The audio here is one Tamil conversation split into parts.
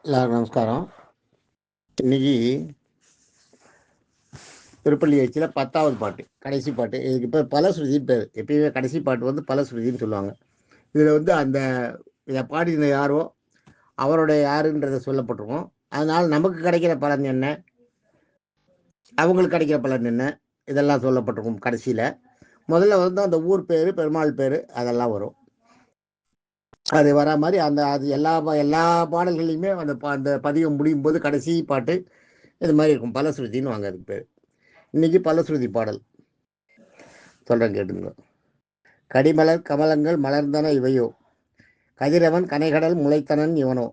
எல்லாரும் நமஸ்காரம். இன்னைக்கு திருப்பள்ளி எழுச்சியில் 10வது பாட்டு, கடைசி பாட்டு. இதுக்கு இப்போ பலஸ்ருதின்னு பேர். எப்பயுமே கடைசி பாட்டு வந்து பலஸ்ருதின்னு சொல்லுவாங்க. இதில் வந்து அந்த இதை பாடின யாரோ அவருடைய யாருன்றதை சொல்லப்பட்டிருக்கும். அதனால் நமக்கு கிடைக்கிற பலன் என்ன, அவங்களுக்கு கிடைக்கிற பலன் என்ன, இதெல்லாம் சொல்லப்பட்டிருக்கும். கடைசியில் முதல்ல வந்து அந்த ஊர் பேர், பெருமாள் பேர், அதெல்லாம் வரும். அது வரா மாதிரி அது எல்லா பாடல்களையுமே அந்த பதிகம் முடியும் போது கடைசி பாட்டு இது மாதிரி இருக்கும். பலஸ்ருதின்னு வாங்க அதுக்கு பேர். இன்னைக்கு பலஸ்ருதி பாடல் சொல்றேன், கேட்டுங்க. கடிமலர் கமலங்கள் மலர்ந்தன இவையோ, கதிரவன் கனைகடல் முளைத்தனன் இவனோ,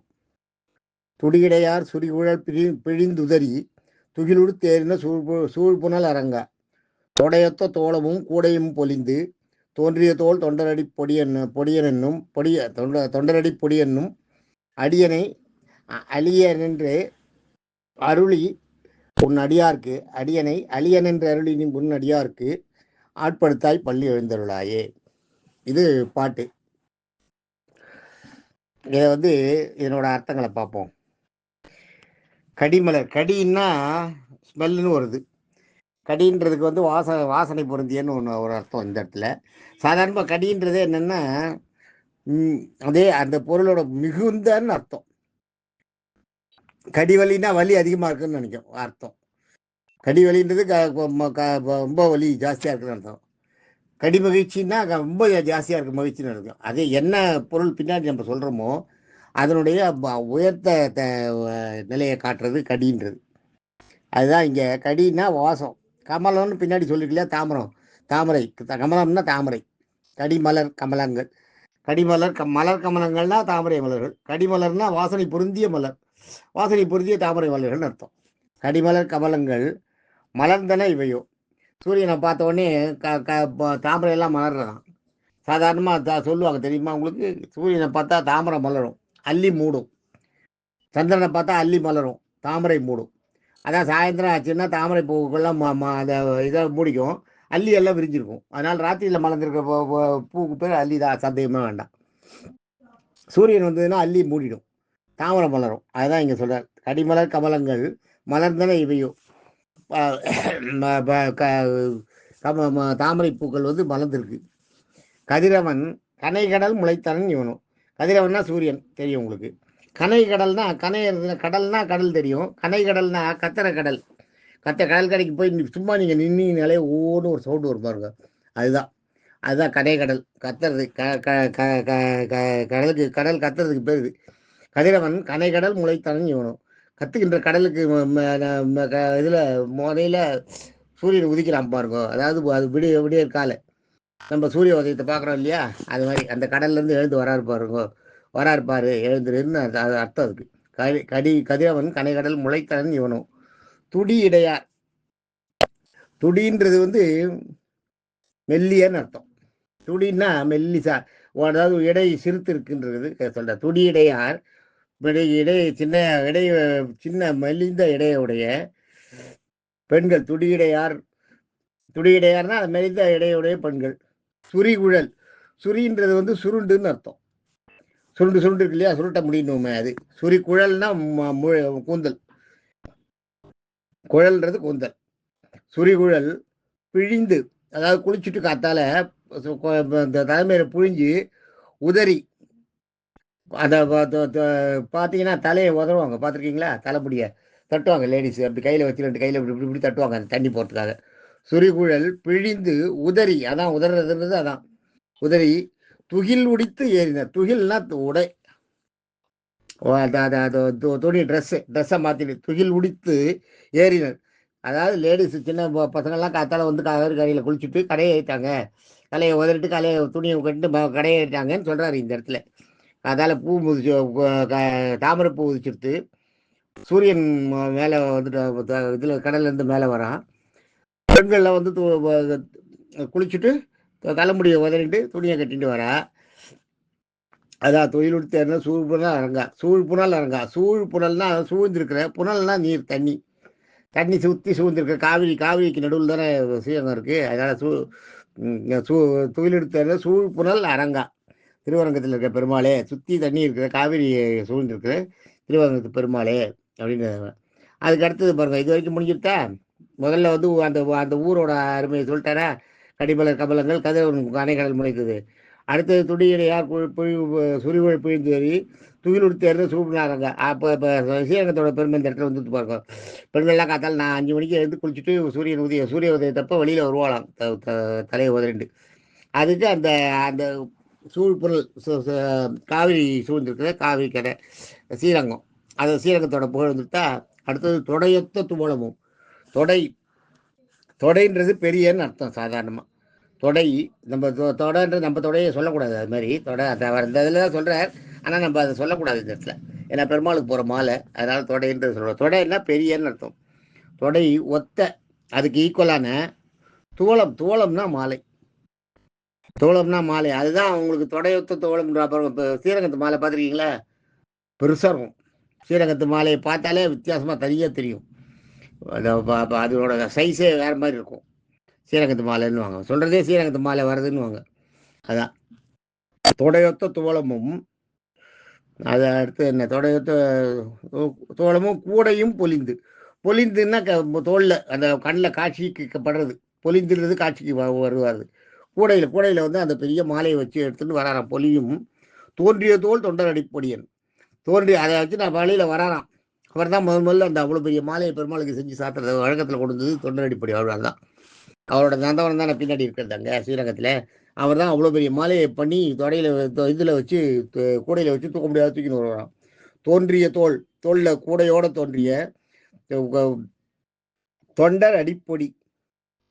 துடியிடையார் சுரிகுழல் பிழிந்துதறி துகிலுடு தேறின சூழ்புணல் அரங்க, தொடையொத்த தோளமும் கூடையும் பொலிந்து தோன்றிய தோல் தொண்டரடி தொண்டரடி பொடியென்னும் அடியனை அழியனென்று அருளி உன் அடியார்க்கு, அடியனை அழியனென்று அருளி உன் அடியார்க்கு ஆட்படுத்தாய் பள்ளி எழுந்தருளாயே. இது பாட்டு. இதை வந்து இதனோட அர்த்தங்களை பார்ப்போம். கடிமலர், கடின்னா ஸ்மெல்லுன்னு வருது. கடின்றதுக்கு வந்து வாசனை பொருந்தியன்னு ஒரு அர்த்தம் இந்த இடத்துல. சாதாரணமாக கடின்றது என்னென்னா அதே அந்த பொருளோட மிகுந்தன்னு அர்த்தம். கடிவலின்னா வலி அதிகமாக இருக்குன்னு நினைக்கும் அர்த்தம். கடிவலின்றது ரொம்ப வலி ஜாஸ்தியாக இருக்குன்னு அர்த்தம். கடி மகிழ்ச்சின்னா ரொம்ப ஜாஸ்தியாக இருக்குது மகிழ்ச்சின்னு அர்த்தம். அதே என்ன பொருள் பின்னாடி நம்ம சொல்கிறோமோ அதனுடைய உயர்த்த நிலையை காட்டுறது கடின்றது. அதுதான் இங்கே கடின்னா வாசம். கமலம்னு பின்னாடி சொல்லிருக்கலையா, தாமரை. கமலம்னா தாமரை. கடிமலர் கமலங்கள், கடிமலர் மலர் கமலங்கள்னா தாமரை மலர்கள். கடிமலர்னா வாசனை பொருந்திய மலர், வாசனை பொருந்திய தாமரை மலர்கள்னு அர்த்தம். கடிமலர் கமலங்கள் மலர்ந்தன இவையோ. சூரியனை பார்த்த உடனே தாமரையெல்லாம் மலர்றதான். சாதாரணமாக சொல்லுவாங்க தெரியுமா உங்களுக்கு? சூரியனை பார்த்தா தாமரை மலரும், அல்லி மூடும். சந்திரனை பார்த்தா அல்லி மலரும், தாமரை மூடும். அதான் சாயந்தரம் ஆச்சுன்னா தாமரை பூக்கெல்லாம் அந்த இதை மூடிக்கும், அல்லி எல்லாம் விரிஞ்சிருக்கும். அதனால் ராத்திரியில் மலர்ந்துருக்க பூக்கு பேர் அல்லி தான், சந்தேகமாக வேண்டாம். சூரியன் வந்ததுன்னா அல்லி மூடிடும், தாமரை மலரும். அதுதான் இங்கே சொல்கிறார். கடிமலர் கமலங்கள் மலர்ந்தன இவையோ, தாமரை பூக்கள் வந்து மலர்ந்துருக்கு. கதிரவன் கனைகடல் முளைத்தனன் இவனும். கதிரவன்னா சூரியன் தெரியும் உங்களுக்கு. கனை கடல்னா கடல்னா கடல் தெரியும். கனை கடல்னா கத்தரை கடல். கடல் கடைக்கு போய் சும்மா நீங்கள் நின்னீங்கனாலே ஓன்னு ஒரு சவுண்டு வரும் பாருங்க, அதுதான் கனை கடல் கத்துறது. கடல் கத்துறதுக்கு பேருது. கதிரவன் கனை கடல் முளைத்தனன் இவனும். கத்துக்கின்ற கடலுக்கு இதில் முறையில் சூரியன் உதிக்கிறான் பாருங்க. அதாவது அது விடிய காலை நம்ம சூரிய உதயத்தை பார்க்குறோம் இல்லையா, அது மாதிரி அந்த கடல்லேருந்து எழுந்து வராருப்பாரு எழுந்துருன்னு அது அர்த்தம் அதுக்கு. கதிரவன் கனைகடல் முளைத்தனன் இவனும். துடி இடையார், துடின்றது வந்து மெல்லியன்னு அர்த்தம். துடின்னா மெல்லிசா, அதாவது இடை சிறுத்து இருக்குன்றது சொல்ற. துடி இடையார் சின்ன மெலிந்த இடையுடைய பெண்கள். துடியிடையார்னா மெலிந்த இடையுடைய பெண்கள். சுரிகுழல், சுரின்றது வந்து சுருண்டுன்னு அர்த்தம். சுருண்டு இருக்கு இல்லையா, சுருட்ட முடியணுமே அது. சுரி குழல்னா கூந்தல், குழல்ன்றது கூந்தல். சுரிகுழல் பிழிந்து, அதாவது குளிச்சுட்டு காத்தால தலைமையில புழிஞ்சு உதறி, அதை பார்த்தீங்கன்னா தலையை உதருவாங்க, பார்த்துருக்கீங்களா? தலைமுடியை தட்டுவாங்க லேடிஸ், அப்படி கையில் வச்சு 2 கையில் இப்படி தட்டுவாங்க அந்த தண்ணி போகிறதுக்காக. சுரிகுழல் பிழிந்து உதறி, அதான் உதறதுன்றது, அதான் உதறி துகில் உடித்து ஏறினர். துகில்னா உடை, துணி, ட்ரெஸ்ஸை மாற்றிட்டு துகில் உடித்து ஏறினர். அதாவது லேடிஸ் சின்ன பசங்கள்லாம் காத்தால வந்து கரையில் குளிச்சுட்டு கடையை ஏறிட்டாங்க, தலையை உதறிட்டு துணியை கட்டிட்டு கடையை ஏறிட்டாங்கன்னு சொல்கிறாரு இந்த இடத்துல. அதால் பூ தாமரை பூ உதிச்சுட்டு சூரியன் மேலே வந்துட்டு இதில் கடல்லேருந்து மேலே வரான். பெண்களில் வந்து குளிச்சுட்டு தலைமுடியை உதறிட்டு துணியை கட்டிட்டு வரா. அதான் தொழிலுடுத்த சூழ்புணல் அரங்கா. சூழ்புணல்னா சூழ்ந்திருக்கிற, புனல்னா நீர், தண்ணி சுற்றி சூழ்ந்திருக்கிற. காவிரிக்கு நடுவில் தானே ஸ்ரீரங்கம் இருக்குது. அதனால் தொழிலெடுத்த சூழ்புணல் அரங்கா. திருவரங்கத்தில் இருக்கிற பெருமாளே, சுற்றி தண்ணி இருக்கிற, காவிரி சூழ்ந்திருக்கிற திருவாங்கத்து பெருமாளே அப்படின்னு. அதுக்கு அடுத்தது பாருங்க, இது வரைக்கும் முடிஞ்சுட்டா. முதல்ல வந்து அந்த அந்த ஊரோட அருமையை சொல்லிட்டாரா, கடிமலர் கமலங்கள் கதிரவன் அணைகடல் முளைத்தது. அடுத்தது துடியரை யார் சுரிவழி பிழிந்தேறி துயிலுடு தேர்ந்து சூப்பினாங்க. அப்போ இப்போ ஸ்ரீரங்கத்தோட பெருமை இந்த இடத்துல வந்துட்டு பாருங்க. பெண்கள்லாம் காத்தால் நான் 5 மணிக்கு எழுந்து குளிச்சுட்டு சூரிய உதயத்தப்போ வெளியில் வருவாளாம் தலையை உதறிண்டு. அதுக்கு அந்த அந்த சூழ்பொருள் காவிரி சூழ்ந்திருக்கிற காவிரி கடை ஸ்ரீரங்கம், அது ஸ்ரீரங்கத்தோட புகழ் வந்துட்டா. அடுத்தது தொடையொத்த துமலமும். தொடைன்றது பெரியன்னு அர்த்தம். சாதாரணமாக தொடை, நம்ம தொடைன்றது நம்ம தொடையை சொல்லக்கூடாது. அது மாதிரி தொடை அந்த இதில் தான் சொல்கிறார். ஆனால் நம்ம அதை சொல்லக்கூடாது இந்த இடத்துல, ஏன்னா பெருமாளுக்கு போகிற மாலை, அதனால் தொடைன்றது சொல்கிறோம். தொடைன்னா பெரியன்னு அர்த்தம். தொடை ஒத்த, அதுக்கு ஈக்குவலான துவளம்னா மாலை. தோளம்னா மாலை, அதுதான் உங்களுக்கு தொடையொத்த தோளம்ன்ற. அப்புறம் இப்போ ஸ்ரீரங்கத்து மாலை பார்த்துருக்கீங்களா? பெருசாக இருக்கும். ஸ்ரீரங்கத்து மாலையை பார்த்தாலே வித்தியாசமாக தனியாக தெரியும். அதோட சைஸே வேறு மாதிரி இருக்கும். ஸ்ரீரங்கத்து மாலைன்னு வாங்க, சொல்கிறதே ஸ்ரீரங்கத்து மாலை வருதுன்னு வாங்க. அதான் தொடையொத்த துவளமும். அதை அடுத்து என்ன, தொடையொத்த தோளமும் கூடையும் பொலிந்துன்னா தோளில் அந்த கண்ணில் காட்சிக்கு படுறது. பொலிந்துன்றது காட்சிக்கு வருவார். கூடையில் வந்து அந்த பெரிய மாலையை வச்சு எடுத்துட்டு வராராம். பொலியும் தோன்றிய தோல் தொண்டர் அடிப்பொடியன் அதை வச்சு நான் வழியில் வராராம். அவர் தான் முதல்ல அந்த அவ்வளோ பெரிய மாலையை பெருமாளுக்கு செஞ்சு சாத்துறது வழக்கத்தில் கொண்டு வந்தது தொண்டர் அடிப்பொடி. அவர் தான், அவரோட நந்தவனம் தான் பின்னாடி இருக்கிறது அங்கே ஸ்ரீரங்கத்தில். அவர் தான் அவ்வளோ பெரிய மாலையை பண்ணி தொடையில் இதில் வச்சு கூடையில் வச்சு தூக்க முடியாது தூக்கின்னு வருவாராம். தோன்றிய தோளில் கூடையோட தோன்றிய தொண்டர் அடிப்பொடி.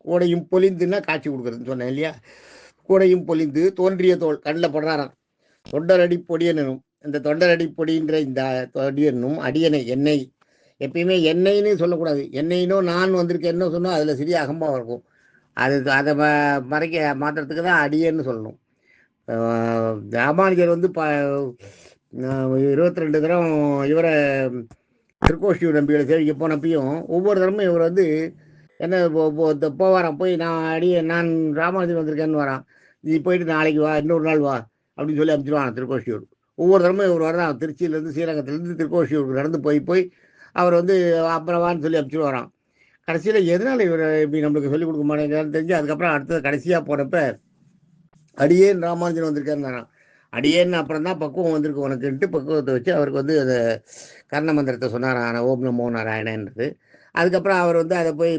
கூடையும் பொலிந்துன்னா காட்சி கொடுக்குறதுன்னு சொன்னேன் இல்லையா? கூடையும் பொலிந்து தோன்றிய தோல் கண்ணில் படுறாராம். தொண்டர் அடிப்பொடியனும், இந்த தொண்டர் அடிப்பொடின்ற இந்த பொடியனும் அடியனை, எண்ணெய் எப்பயுமே எண்ணெய்ன்னு சொல்லக்கூடாது. எண்ணெயினோ நான் வந்திருக்கேன்னு சொன்னால் அதில் சிறிய அகம்பாவம் இருக்கும். அதை மாற்றுறதுக்கு தான் அடியன்னு சொல்லணும். ராமானுஜர் வந்து 22 தரம் இவரை திருக்கோஷ்டியூர் நம்பிகளை சேவிக்க போனப்பையும் ஒவ்வொரு தரமும் இவர் வந்து என்ன போவாராம். போய் நான் ராமானுஜர் வந்திருக்கேன்னு வரான். நீ போயிட்டு நாளைக்கு வா, இன்னொரு நாள் வா அப்படின்னு சொல்லி அனுப்பிச்சிடுவான் திருக்கோஷ்டியூர். ஒவ்வொரு தரமும் இவர் வரதான் திருச்சியிலேருந்து ஸ்ரீரங்கத்துலேருந்து திருக்கோஷ்டியூருக்கு நடந்து போய் அவர் வந்து அப்புறம் வான்னு சொல்லி அனுப்பிச்சிட்டு வரான். கடைசியில் எதனால் இவர் இப்படி நம்மளுக்கு சொல்லிக் கொடுக்க மாட்டேங்கிறான்னு தெரிஞ்சு அதுக்கப்புறம் அடுத்தது கடைசியாக போனப்ப அடியேன் ராமானுஜன் வந்திருக்காருன்னு. அடியேன்னு அப்புறம் தான் பக்குவம் வந்திருக்கு உனக்குன்ட்டு பக்குவத்தை வச்சு அவருக்கு வந்து அந்த கர்ண மந்திரத்தை சொன்னாரான ஓம் நமோ நாராயணன்றது. அதுக்கப்புறம் அவர் வந்து அதை போய்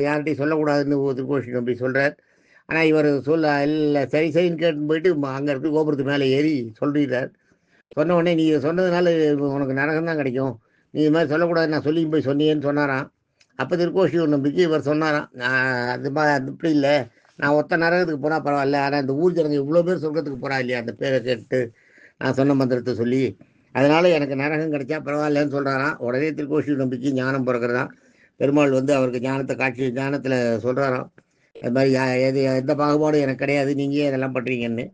யார்கிட்டையும் சொல்லக்கூடாதுன்னு திருக்கோஷி அப்படி சொல்கிறார். ஆனால் இவர் இல்லை சரின்னு கேட்டு போயிட்டு அங்கே இருக்க கோபுரத்து மேலே ஏறி சொல்லிடுறார். சொன்ன உடனே நீ சொன்னதுனால உனக்கு நரகம் தான் கிடைக்கும், நீ இது மாதிரி சொல்லக்கூடாது, நான் சொல்லி போய் சொன்னேன்னு சொன்னாராம். அப்போ திருக்கோஷியூர் நம்பிக்கை இவர் சொன்னாராம், அது இப்படி இல்லை, நான் ஒத்த நரகத்துக்கு போனால் பரவாயில்ல, ஆனால் இந்த ஊர் ஜனங்க இவ்வளோ பேர் சொர்க்கத்துக்கு போகிறா இல்லையா அந்த பேரை கேட்டு நான் சொன்ன மந்திரத்தை சொல்லி, அதனால் எனக்கு நரகம் கிடைச்சா பரவாயில்லன்னு சொல்கிறாராம். உடனே திருக்கோஷியூர் நம்பிக்கை ஞானம் பிறக்கிறதான். பெருமாள் வந்து அவருக்கு ஞானத்தில் சொல்கிறாராம், அது மாதிரி எந்த பாகுபாடும் எனக்கு கிடையாது, நீங்கள் இதெல்லாம் பண்ணுறீங்கன்னு.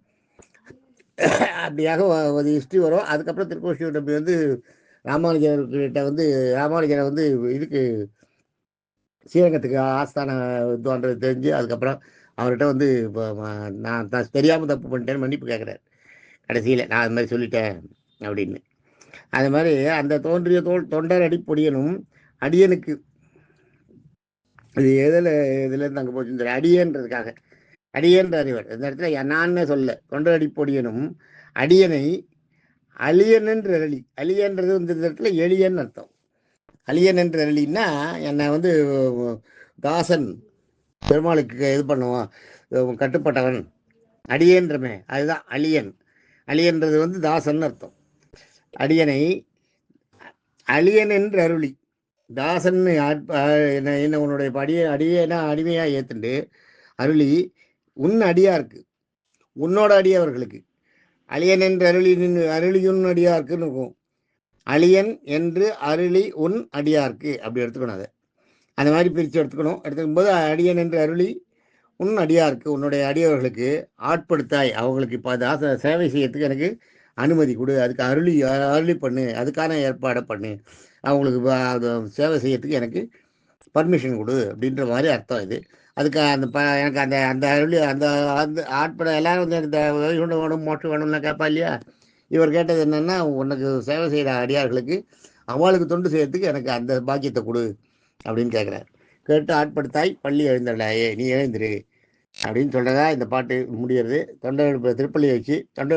அப்படியாக ஒரு ஹிஸ்ட்ரி வரும். அதுக்கப்புறம் திருக்கோஷியூர் நம்பி வந்து ராமானுஜரை வந்து இதுக்கு ஸ்ரீரங்கத்துக்கு ஆஸ்தான இதுன்றது தெரிஞ்சு அதுக்கப்புறம் அவர்கிட்ட வந்து நான் தெரியாமல் தப்பு பண்ணிட்டேன்னு மன்னிப்பு கேட்குறாரு கடைசியில், நான் அது மாதிரி சொல்லிட்டேன் அப்படின்னு. அது மாதிரி அந்த தோன்றிய தொண்டர் அடிப்பொடியனும் அடியனுக்கு இது இதுலேருந்து அங்கே போச்சு இந்த அடியன்றதுக்காக. அடியன்ற அறிவர் இந்த இடத்துல என்னான்னு சொல்ல, தொண்டர் அடிப்பொடியனும் அடியனை அழியன் என்று அழி. அழியன்றது வந்து இந்த இடத்துல எளியன்னு அர்த்தம். அழியன் என்று அழின்னா என்னை வந்து தாசன் பெருமாளுக்கு இது பண்ணுவான், கட்டுப்பட்டவன் அடியன்றமே, அதுதான் அழியன். அழியன்றது வந்து தாசன் அர்த்தம். அடியனை அழியன் என்று அருளி, தாசன் என்ன உன்னுடைய அடியேனா அடிமையாக ஏற்றுண்டு அருளி உன் அடியாருக்கு, உன்னோட அடியவர்களுக்கு. அழியன் என்று அருளியுன் அடியாருக்குன்னு இருக்கும். அழியன் என்று அருளி உன் அடியாருக்கு அப்படி எடுத்துக்கணும். அதை அந்த மாதிரி பிரித்து எடுத்துக்கும் போது அடியன் என்று அருளி உன் அடியாருக்கு, உன்னுடைய அடியவர்களுக்கு ஆட்படுத்தாய், அவங்களுக்கு இப்போ தாச சேவை செய்யறதுக்கு எனக்கு அனுமதி கொடு, அதுக்கு அருளி பண்ணு, அதுக்கான ஏற்பாடை பண்ணு, அவங்களுக்கு சேவை செய்யறதுக்கு எனக்கு பர்மிஷன் கொடு அப்படின்ற மாதிரி அர்த்தம் இது. அதுக்கு எனக்கு அந்த அருளி அந்த ஆட்பட எல்லாரும் வந்து இந்த வேணும் மோட்டம் வேணும்லாம் கேட்பா இல்லையா? இவர் கேட்டது என்னன்னா, உனக்கு சேவை செய்கிற அடியார்களுக்கு அவளுக்கு தொண்டு செய்யறதுக்கு எனக்கு அந்த பாக்கியத்தை கொடு அப்படின்னு கேட்குறாரு. கேட்டு ஆட்படுத்தாய் பள்ளி எழுந்தடாயே, நீ எழுந்துரு அப்படின்னு சொல்கிறதா இந்த பாட்டு முடிகிறது. தொண்டை திருப்பள்ளி வச்சு தொண்டை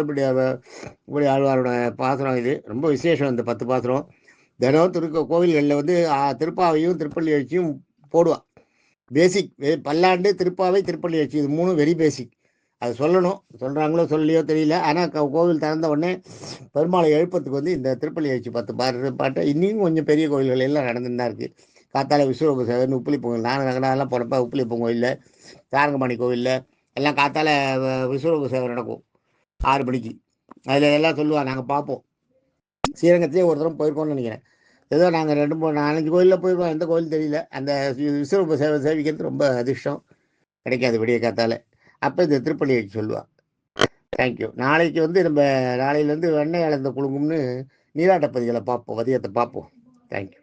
ஆழ்வாரோட பாசுரம் இது. ரொம்ப விசேஷம் இந்த 10 பாசுரம். தினம் கோவில்களில் வந்து திருப்பாவையும் திருப்பள்ளி வச்சியும் போடுவான். பேசிக் பல்லாண்டு திருப்பாவை திருப்பள்ளி வச்சு இது 3 வெரி பேசிக். அது சொல்லணும், சொல்கிறாங்களோ சொல்லலையோ தெரியல. ஆனால் கோவில் திறந்த உடனே பெருமாளை எழுப்பத்துக்கு வந்து இந்த திருப்பள்ளி வச்சு 10 பாட்டை இன்னும் கொஞ்சம் பெரிய கோவில்கள் எல்லாம் நடந்துன்னு தான் இருக்குது. காத்தால விஸ்வரூப சேவைன்னு உப்புளி பொங்கல், நாங்களாம் போனப்போ உப்புளி பொங்கலில் சாரங்கபாணி கோவிலில் எல்லாம் காத்தால விஸ்வரூப சேவை நடக்கும் 6 மணிக்கு. அதில் எல்லாம் சொல்லுவாங்க, நாங்கள் பார்ப்போம். ஸ்ரீரங்கத்திலே ஒரு தரம் போயிருக்கோம்னு நினைக்கிறேன். ஏதோ நாங்கள் 2 3 4 கோயிலில் போயிருக்கோம், எந்த கோயில் தெரியல. அந்த விஸ்வரூப சேவை சேவிக்கிறது ரொம்ப அதிர்ஷ்டம், கிடைக்காது விடிய காத்தால. அப்போ இந்த திருப்பள்ளி வச்சு சொல்லுவாள். தேங்க்யூ. நாளைக்கு வந்து நம்ம நாளையிலேருந்து வெண்ணெய் அளந்த குழுங்கும்னு நீராட்ட பதிகளை பார்ப்போம், பதியத்தை பார்ப்போம். தேங்க்யூ.